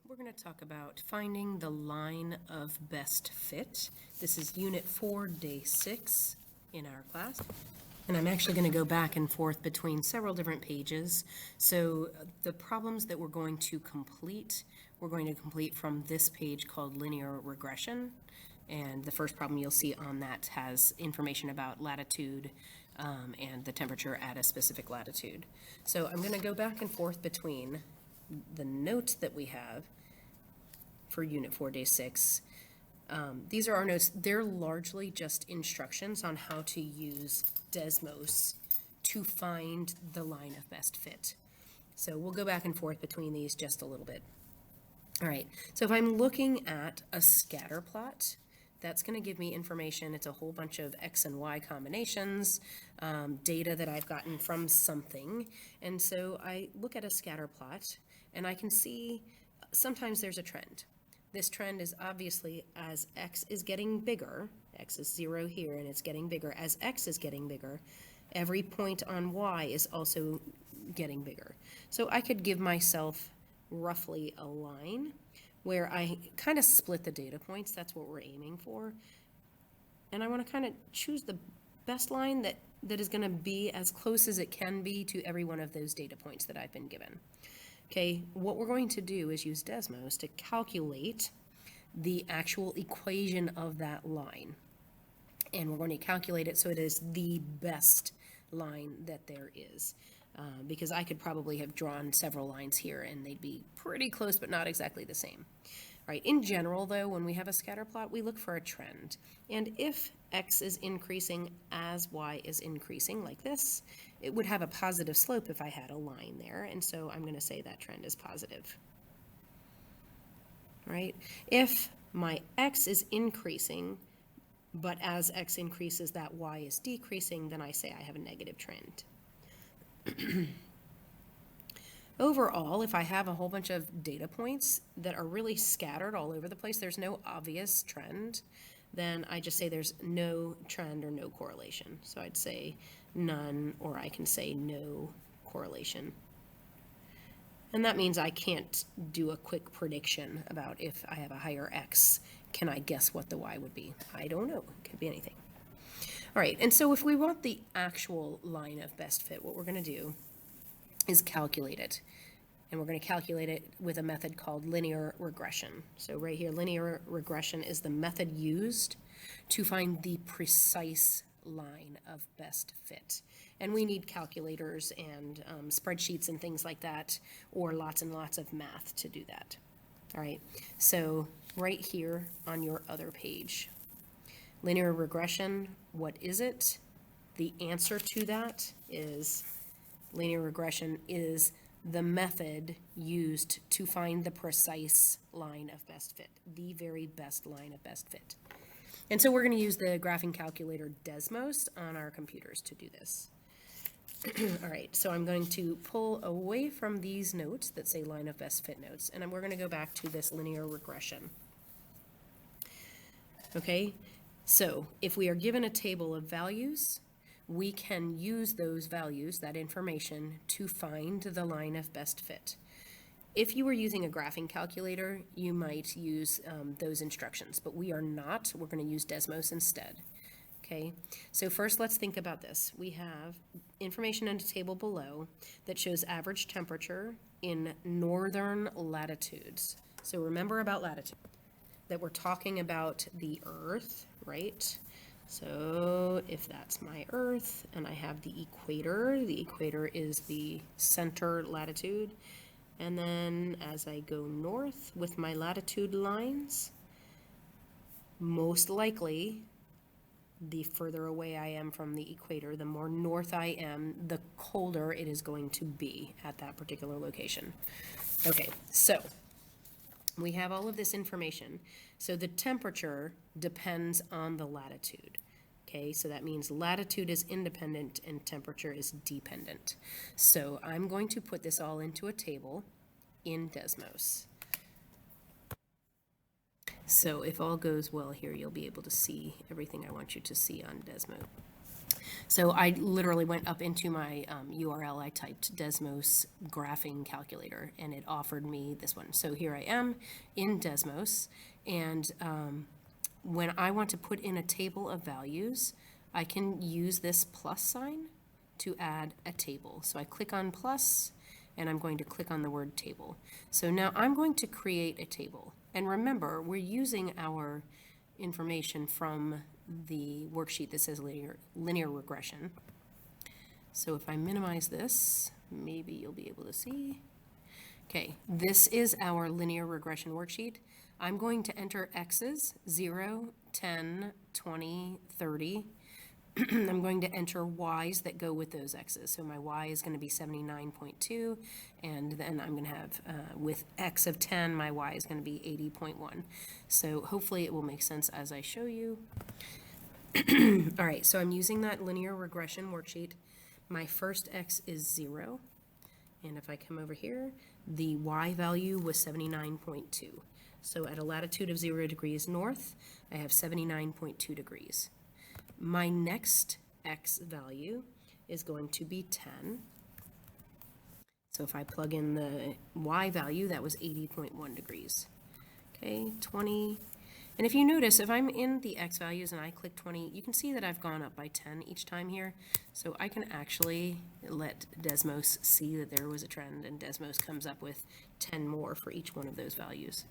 We're going to talk about finding the line of best fit. This is Unit 4, Day 6 in our class. And I'm actually going to go back and forth between several different pages. So the problems that we're going to complete from this page called linear regression. And the first problem you'll see on that has information about latitude and the temperature at a specific latitude. So I'm going to go back and forth between the notes that we have for Unit 4, Day 6. These are our notes. They're largely just instructions on how to use Desmos to find the line of best fit. So we'll go back and forth between these just a little bit. All right, so if I'm looking at a scatter plot, that's going to give me information. It's a whole bunch of X and Y combinations, data that I've gotten from something. And so I look at a scatter plot and I can see sometimes there's a trend. This trend is obviously as X is getting bigger, X is 0 here and it's getting bigger. As X is getting bigger, every point on Y is also getting bigger. So I could give myself roughly a line where I kind of split the data points. That's what we're aiming for. And I want to kind of choose the best line that is going to be as close as it can be to every one of those data points that I've been given. Okay, what we're going to do is use Desmos to calculate the actual equation of that line. And we're going to calculate it so it is the best line that there is. Because I could probably have drawn several lines here and they'd be pretty close but not exactly the same. Right. In general, though, when we have a scatter plot, we look for a trend. And if X is increasing as Y is increasing, like this, it would have a positive slope if I had a line there. And so I'm going to say that trend is positive. Right? If my X is increasing, but as X increases, that Y is decreasing, then I say I have a negative trend. Overall, if I have a whole bunch of data points that are really scattered all over the place, there's no obvious trend, then I just say there's no trend or no correlation. So I'd say none, or I can say no correlation. And that means I can't do a quick prediction about if I have a higher X, can I guess what the Y would be? I don't know. It could be anything. All right, and so if we want the actual line of best fit, what we're going to do is calculate it. And we're going to calculate it with a method called linear regression. So right here, linear regression is the method used to find the precise line of best fit. And we need calculators and spreadsheets and things like that, or lots and lots of math to do that. All right, so right here on your other page, linear regression, what is it? The answer to that is linear regression is the method used to find the precise line of best fit, the very best line of best fit. And so we're going to use the graphing calculator Desmos on our computers to do this. All right, so I'm going to pull away from these notes that say line of best fit notes, and we're going to go back to this linear regression. Okay, so if we are given a table of values, we can use those values, that information, to find the line of best fit. If you were using a graphing calculator, you might use those instructions, but we are not. We're going to use Desmos instead. Okay, so first let's think about this. We have information in a table below that shows average temperature in northern latitudes. So remember about latitude, that we're talking about the Earth, right? So if that's my Earth and I have the equator is the center latitude. And then as I go north with my latitude lines, most likely the further away I am from the equator, the more north I am, the colder it is going to be at that particular location. Okay, so we have all of this information. So the temperature depends on the latitude. Okay, so that means latitude is independent and temperature is dependent. So I'm going to put this all into a table in Desmos. So if all goes well here, you'll be able to see everything I want you to see on Desmos. So I literally went up into my URL, I typed Desmos graphing calculator, and it offered me this one. So here I am in Desmos, and when I want to put in a table of values, I can use this plus sign to add a table. So I click on plus, and I'm going to click on the word table. So now I'm going to create a table. And remember, we're using our information from the worksheet that says linear regression. So if I minimize this, maybe you'll be able to see. Okay, this is our linear regression worksheet. I'm going to enter x's, 0, 10, 20, 30. I'm going to enter y's that go with those x's. So my y is going to be 79.2, and then I'm going to have, with x of 10, my y is going to be 80.1. So hopefully it will make sense as I show you. All right, so I'm using that linear regression worksheet. My first x is 0, and if I come over here, the y value was 79.2. So at a latitude of 0 degrees north, I have 79.2 degrees. My next x value is going to be 10. So if I plug in the y value, that was 80.1 degrees. Okay, 20. And if you notice, if I'm in the x values and I click 20, you can see that I've gone up by 10 each time here. So I can actually let Desmos see that there was a trend, and Desmos comes up with 10 more for each one of those values.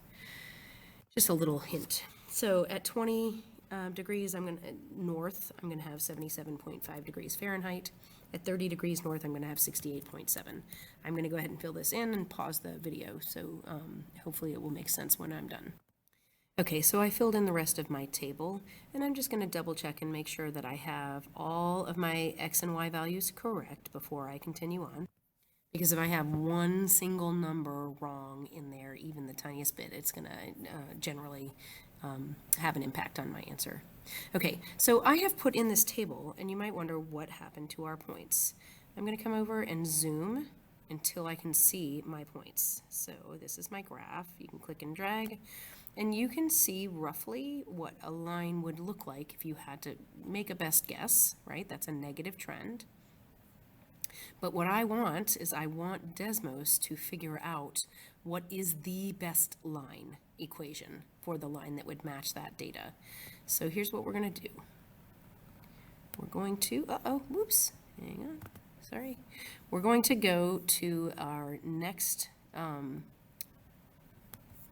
Just a little hint. So at 20 degrees north, I'm going to have 77.5 degrees Fahrenheit. At 30 degrees north, I'm going to have 68.7. I'm going to go ahead and fill this in and pause the video, so hopefully it will make sense when I'm done. Okay, so I filled in the rest of my table, and I'm just going to double check and make sure that I have all of my x and y values correct before I continue on. Because if I have one single number wrong in there, even the tiniest bit, it's going to generally have an impact on my answer. Okay, so I have put in this table, and you might wonder what happened to our points. I'm going to come over and zoom until I can see my points. So this is my graph. You can click and drag, and you can see roughly what a line would look like if you had to make a best guess, right? That's a negative trend. But what I want is I want Desmos to figure out what is the best line equation for the line that would match that data. So here's what we're going to do. We're going to, whoops, hang on, sorry. We're going to go to our next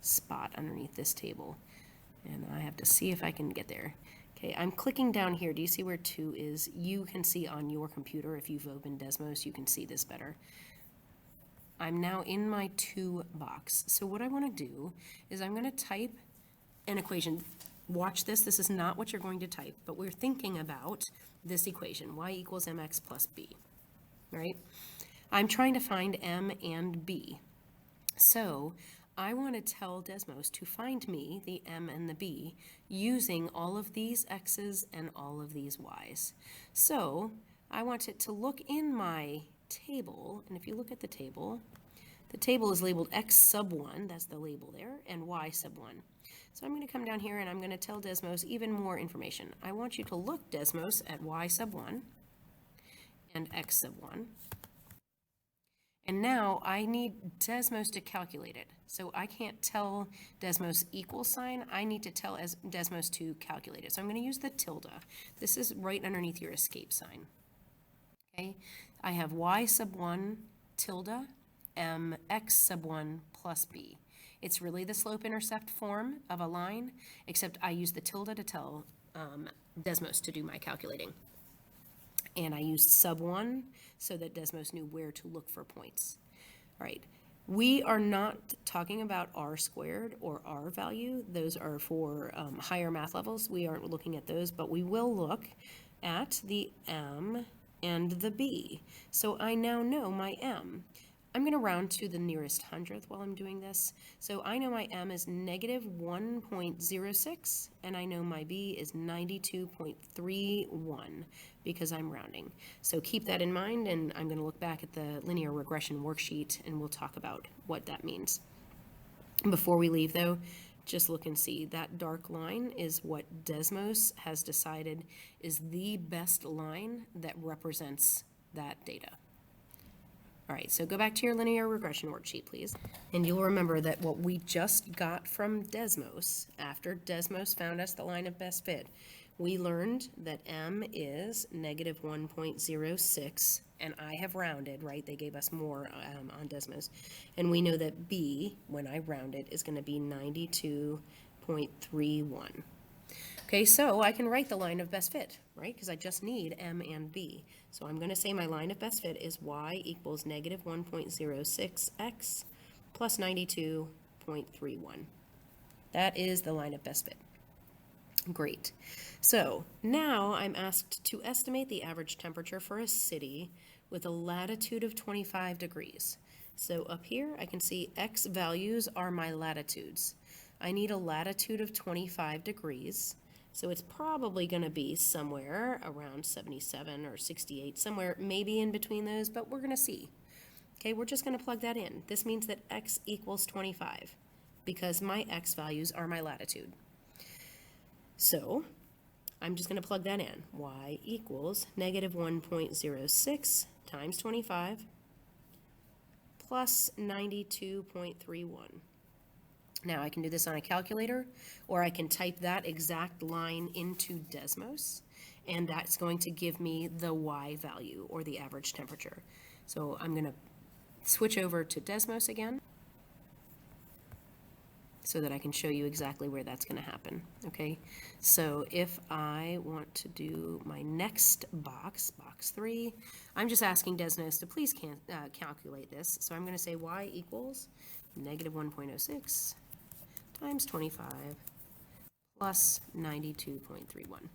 spot underneath this table, and I have to see if I can get there. Okay, I'm clicking down here. Do you see where 2 is? You can see on your computer, if you've opened Desmos, you can see this better. I'm now in my 2 box. So what I want to do is I'm going to type an equation. Watch this. This is not what you're going to type, but we're thinking about this equation, y equals mx plus b, right? I'm trying to find m and b. So I want to tell Desmos to find me the m and the b using all of these x's and all of these y's. So I want it to look in my table, and if you look at the table is labeled x sub 1, that's the label there, and y sub 1. So I'm going to come down here and I'm going to tell Desmos even more information. I want you to look, Desmos, at y sub 1 and x sub 1. And now I need Desmos to calculate it. So I can't tell Desmos equal sign. I need to tell Desmos to calculate it. So I'm going to use the tilde. This is right underneath your escape sign. Okay, I have y sub 1 tilde m x sub 1 plus b. It's really the slope-intercept form of a line, except I use the tilde to tell Desmos to do my calculating. And I used sub 1 so that Desmos knew where to look for points. All right, we are not talking about r squared or r value. Those are for higher math levels. We aren't looking at those, but we will look at the m and the b. So I now know my m. I'm going to round to the nearest hundredth while I'm doing this. So I know my m is negative 1.06, and I know my b is 92.31 because I'm rounding. So keep that in mind, and I'm going to look back at the linear regression worksheet, and we'll talk about what that means. Before we leave, though, just look and see. That dark line is what Desmos has decided is the best line that represents that data. All right, so go back to your linear regression worksheet, please. And you'll remember that what we just got from Desmos, after Desmos found us the line of best fit, we learned that M is negative 1.06, and I have rounded, right? They gave us more on Desmos. And we know that B, when I round it, is going to be 92.31. Okay, so I can write the line of best fit, right? Because I just need M and B. So I'm going to say my line of best fit is Y equals negative 1.06x plus 92.31. That is the line of best fit. Great. So now I'm asked to estimate the average temperature for a city with a latitude of 25 degrees. So up here I can see X values are my latitudes. I need a latitude of 25 degrees. So it's probably going to be somewhere around 77 or 68, somewhere maybe in between those, but we're going to see. Okay, we're just going to plug that in. This means that X equals 25 because my X values are my latitude. So I'm just going to plug that in. Y equals negative 1.06 times 25 plus 92.31. Now I can do this on a calculator, or I can type that exact line into Desmos, and that's going to give me the Y value, or the average temperature. So I'm going to switch over to Desmos again so that I can show you exactly where that's going to happen. Okay, so if I want to do my next box, box 3, I'm just asking Desmos to please calculate this. So I'm going to say Y equals negative 1.06 times 25 plus 92.31.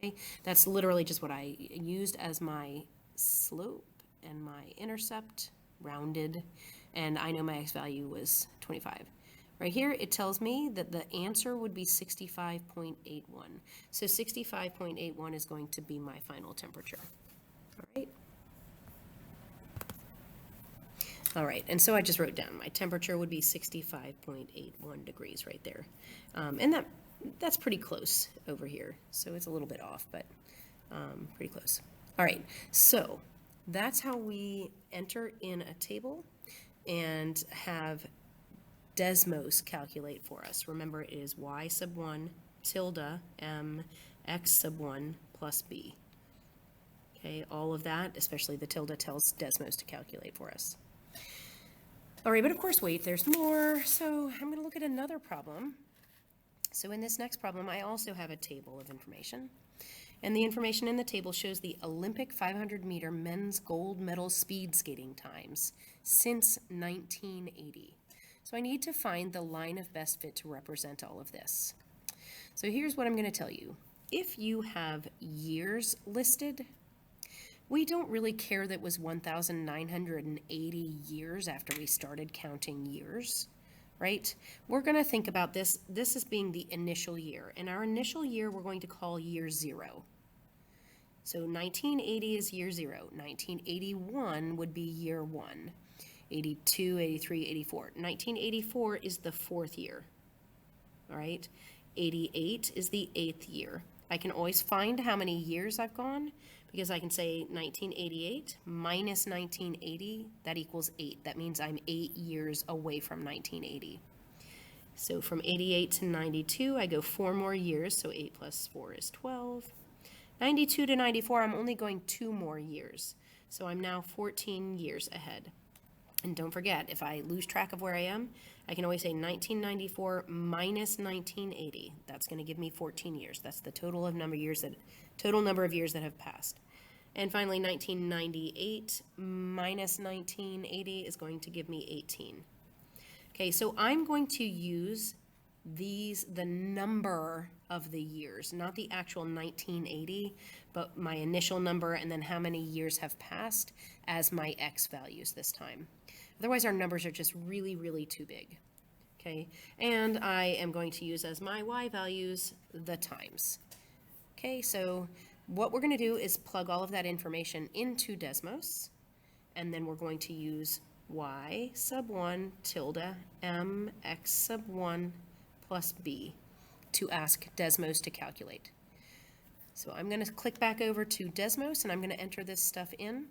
Okay, that's literally just what I used as my slope and my intercept rounded, and I know my X value was 25. Right here, it tells me that the answer would be 65.81. So 65.81 is going to be my final temperature. All right. All right, and so I just wrote down my temperature would be 65.81 degrees right there. And that's pretty close over here. So it's a little bit off, but pretty close. All right, so that's how we enter in a table and have Desmos calculate for us. Remember, it is Y sub 1 tilde M X sub 1 plus B. Okay, all of that, especially the tilde, tells Desmos to calculate for us. All right, but of course, wait, there's more. So I'm going to look at another problem. So in this next problem, I also have a table of information. And the information in the table shows the Olympic 500-meter men's gold medal speed skating times since 1980. So I need to find the line of best fit to represent all of this. So here's what I'm going to tell you. If you have years listed, we don't really care that it was 1,980 years after we started counting years, right? We're going to think about this as being the initial year. And our initial year we're going to call year 0. So 1980 is year 0. 1981 would be year 1. 82, 83, 84. 1984 is the 4th year, all right? 88 is the 8th year. I can always find how many years I've gone because I can say 1988 minus 1980, that equals 8. That means I'm 8 years away from 1980. So from 88 to 92, I go 4 more years, so 8 plus 4 is 12. 92 to 94, I'm only going 2 more years, so I'm now 14 years ahead. And don't forget, if I lose track of where I am, I can always say 1994 minus 1980. That's going to give me 14 years. That's the total number of years that have passed. And finally, 1998 minus 1980 is going to give me 18. Okay, so I'm going to use the number of the years, not the actual 1980, but my initial number and then how many years have passed as my X values this time. Otherwise, our numbers are just really, really too big. Okay, and I am going to use as my Y values the times. Okay, so what we're going to do is plug all of that information into Desmos, and then we're going to use Y sub 1 tilde M X sub 1 plus B to ask Desmos to calculate. So I'm going to click back over to Desmos and I'm going to enter this stuff in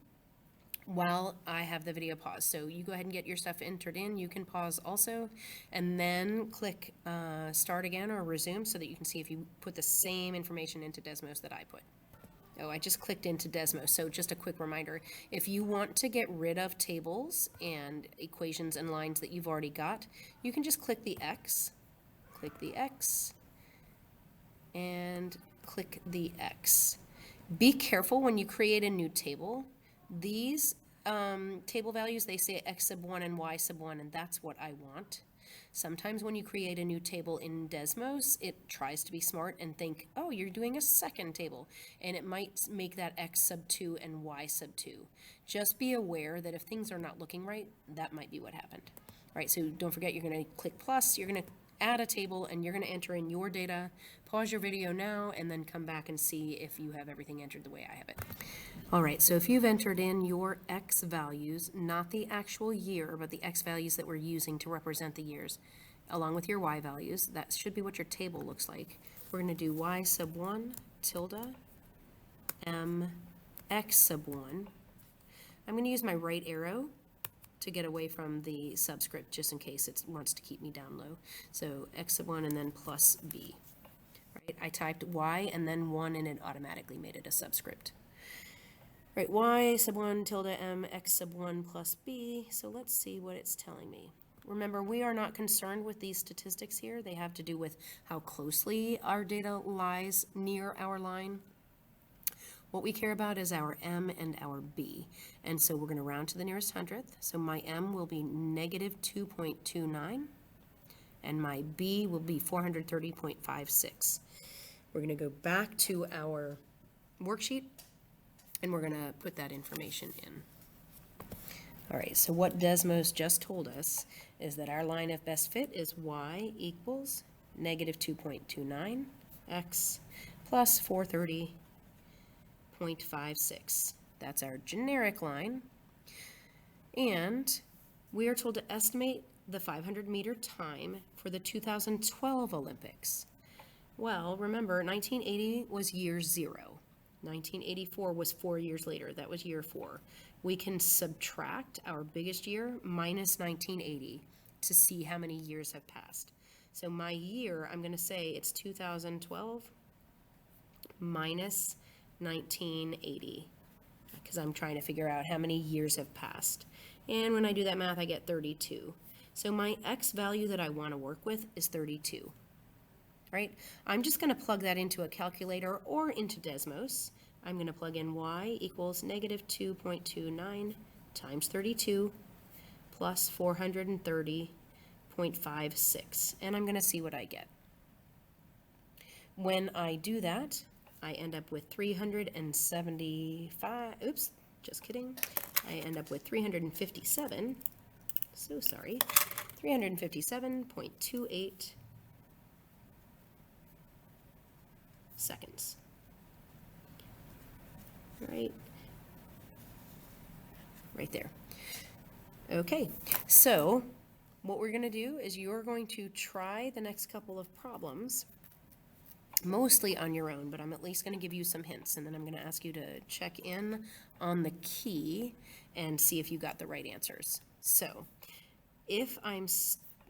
while I have the video paused. So you go ahead and get your stuff entered in. You can pause also, and then click start again or resume so that you can see if you put the same information into Desmos that I put. Oh, I just clicked into Desmos. So just a quick reminder, if you want to get rid of tables and equations and lines that you've already got, you can just click the X, and click the X. Be careful when you create a new table. These table values, they say X sub 1 and Y sub 1, and that's what I want. Sometimes when you create a new table in Desmos, it tries to be smart and think, oh, you're doing a second table, and it might make that X sub 2 and Y sub 2. Just be aware that if things are not looking right, that might be what happened. All right, so don't forget, you're going to click plus, you're going to add a table, and you're going to enter in your data. Pause your video now, and then come back and see if you have everything entered the way I have it. All right, so if you've entered in your X values, not the actual year, but the X values that we're using to represent the years, along with your Y values, that should be what your table looks like. We're going to do Y sub 1 tilde M X sub 1. I'm going to use my right arrow to get away from the subscript just in case it wants to keep me down low. So X sub 1 and then plus B. Right? I typed Y and then 1 and it automatically made it a subscript. Right, Y sub 1 tilde M X sub 1 plus B. So let's see what it's telling me. Remember, we are not concerned with these statistics here. They have to do with how closely our data lies near our line. What we care about is our M and our B. And so we're going to round to the nearest hundredth. So my M will be negative 2.29, and my B will be 430.56. We're going to go back to our worksheet, and we're going to put that information in. All right, so what Desmos just told us is that our line of best fit is Y equals negative 2.29 X plus 430.56. That's our generic line. And we are told to estimate the 500-meter time for the 2012 Olympics. Well, remember, 1980 was year 0. 1984 was 4 years later. That was year 4. We can subtract our biggest year minus 1980 to see how many years have passed. So my year, I'm going to say it's 2012 minus 1980 because I'm trying to figure out how many years have passed. And when I do that math, I get 32. So my X value that I want to work with is 32. Right? I'm just going to plug that into a calculator or into Desmos. I'm going to plug in Y equals negative 2.29 times 32 plus 430.56. And I'm going to see what I get. When I do that, I end up with 375, oops, just kidding. I end up with 357, so sorry, 357.28 seconds. Right there. Okay, so what we're going to do is you're going to try the next couple of problems, mostly on your own, but I'm at least going to give you some hints, and then I'm going to ask you to check in on the key and see if you got the right answers. So if I'm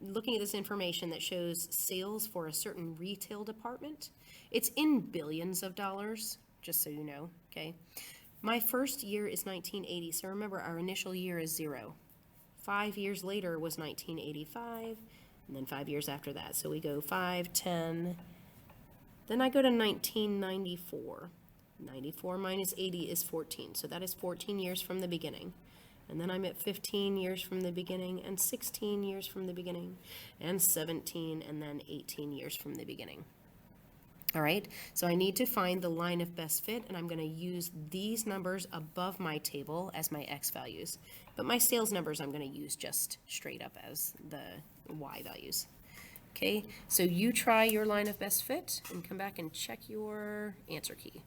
looking at this information that shows sales for a certain retail department, it's in billions of dollars, just so you know, okay? My first year is 1980, so remember our initial year is 0. 5 years later was 1985, and then 5 years after that. So we go 5, 10, then I go to 1994. 94 minus 80 is 14, so that is 14 years from the beginning. And then I'm at 15 years from the beginning, and 16 years from the beginning, and 17, and then 18 years from the beginning. All right, so I need to find the line of best fit, and I'm going to use these numbers above my table as my X values. But my sales numbers I'm going to use just straight up as the Y values. Okay, so you try your line of best fit and come back and check your answer key.